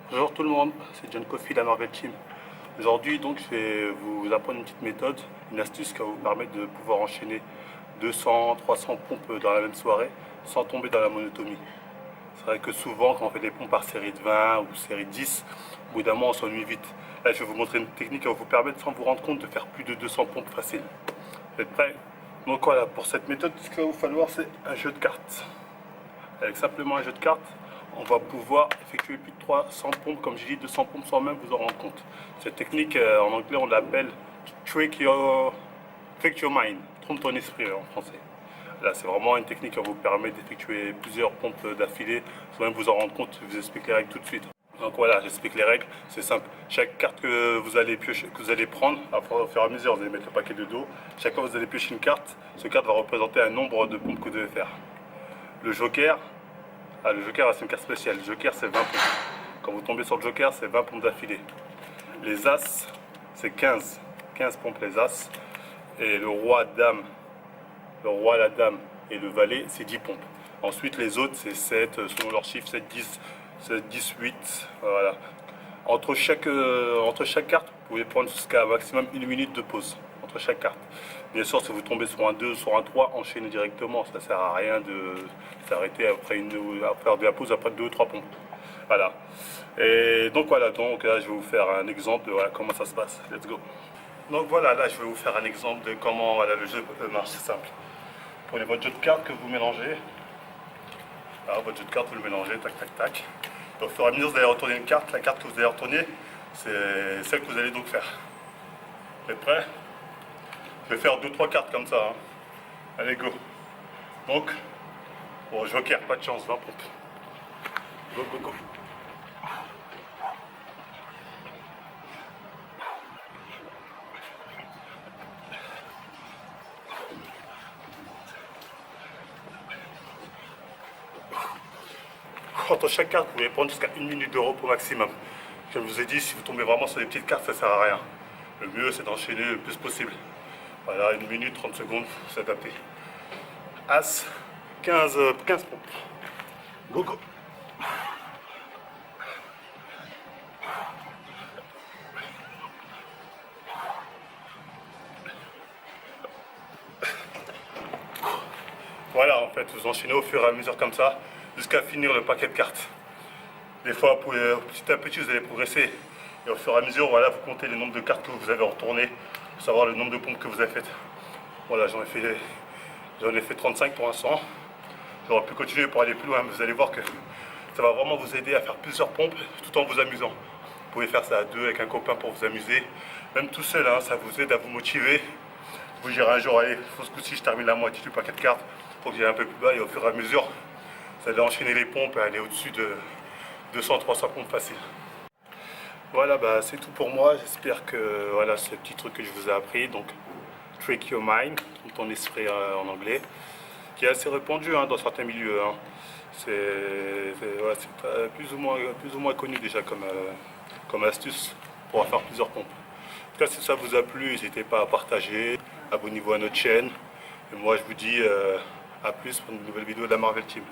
Bonjour tout le monde, c'est John Coffey de la Marvel Team. Aujourd'hui donc je vais vous apprendre une petite méthode, une astuce qui va vous permettre de pouvoir enchaîner 200, 300 pompes dans la même soirée sans tomber dans la monotonie. C'est vrai que souvent quand on fait des pompes par série de 20 ou série de 10, au bout d'un moment on s'ennuie vite. Là je vais vous montrer une technique qui va vous permettre sans vous rendre compte de faire plus de 200 pompes faciles. Vous êtes prêts? Donc voilà, pour cette méthode ce qu'il va vous falloir c'est un jeu de cartes. Avec simplement un jeu de cartes, on va pouvoir effectuer plus de 300 pompes, comme je dis, 200 pompes sans même vous en rendre compte. Cette technique, en anglais, on l'appelle trick your mind, trompe ton esprit en français. Là, c'est vraiment une technique qui vous permet d'effectuer plusieurs pompes d'affilée sans même vous en rendre compte. Je vous explique les règles tout de suite. Donc voilà, j'explique les règles, c'est simple. Chaque carte que vous allez piocher, que vous allez prendre, au fur et à mesure, vous allez mettre le paquet de dos. Chaque fois que vous allez piocher une carte, cette carte va représenter un nombre de pompes que vous devez faire. Le joker, le joker c'est une carte spéciale. Le joker c'est 20 pompes. Quand vous tombez sur le joker, c'est 20 pompes d'affilée. Les as, c'est 15 pompes les as. Et le roi, la dame et le valet, c'est 10 pompes. Ensuite, les autres, c'est 7, selon leur chiffre, 7, 10, 7, 10, 8. Voilà. Entre chaque carte, vous pouvez prendre jusqu'à un maximum une minute de pause entre chaque carte. Bien sûr, si vous tombez sur un 2, sur un 3, enchaînez directement. Ça ne sert à rien de s'arrêter après faire de la pause après 2 ou 3 pompes. Voilà. Et donc voilà, donc là, je vais vous faire un exemple de voilà, comment ça se passe. Let's go. Donc voilà, là, je vais vous faire un exemple de comment voilà, le jeu marche. C'est simple. Prenez votre jeu de cartes que vous mélangez. Alors, votre jeu de cartes, vous le mélangez, tac, tac, tac. Et au fur et à mesure, vous allez retourner une carte. La carte que vous allez retourner, c'est celle que vous allez donc faire. Vous êtes prêts? Je vais faire 2-3 cartes comme ça. Hein. Allez, go. Donc, bon, joker, pas de chance, 20 pompes. Go, go, go. Entre chaque carte, vous pouvez prendre jusqu'à 1 minute de repos maximum. Comme je vous ai dit, si vous tombez vraiment sur des petites cartes, ça ne sert à rien. Le mieux, c'est d'enchaîner le plus possible. Voilà, 1 minute, 30 secondes, faut s'adapter. As, 15 pompes. Go, go. Voilà, en fait, vous enchaînez au fur et à mesure comme ça, jusqu'à finir le paquet de cartes. Des fois, petit à petit, vous allez progresser. Et au fur et à mesure, voilà, vous comptez le nombre de cartes que vous avez retournées, pour savoir le nombre de pompes que vous avez faites. Voilà, j'en ai fait 35 pour l'instant. J'aurais pu continuer pour aller plus loin, mais vous allez voir que ça va vraiment vous aider à faire plusieurs pompes tout en vous amusant. Vous pouvez faire ça à deux avec un copain pour vous amuser. Même tout seul, hein, ça vous aide à vous motiver. Vous direz un jour, allez, ce coup-ci, je termine la moitié du paquet de cartes. Il faut que j'aille un peu plus bas et au fur et à mesure, vous allez enchaîner les pompes et aller au-dessus de 200-300 pompes faciles. Voilà, bah, c'est tout pour moi. J'espère que voilà, ce petit truc que je vous ai appris, donc trick your mind, ton esprit en anglais, qui est assez répandu hein, dans certains milieux. Hein. Ouais, plus ou moins connu déjà comme astuce pour faire plusieurs pompes. En tout cas, si ça vous a plu, n'hésitez pas à partager, abonnez-vous à notre chaîne. Et moi, je vous dis à plus pour une nouvelle vidéo de la Marvel Team.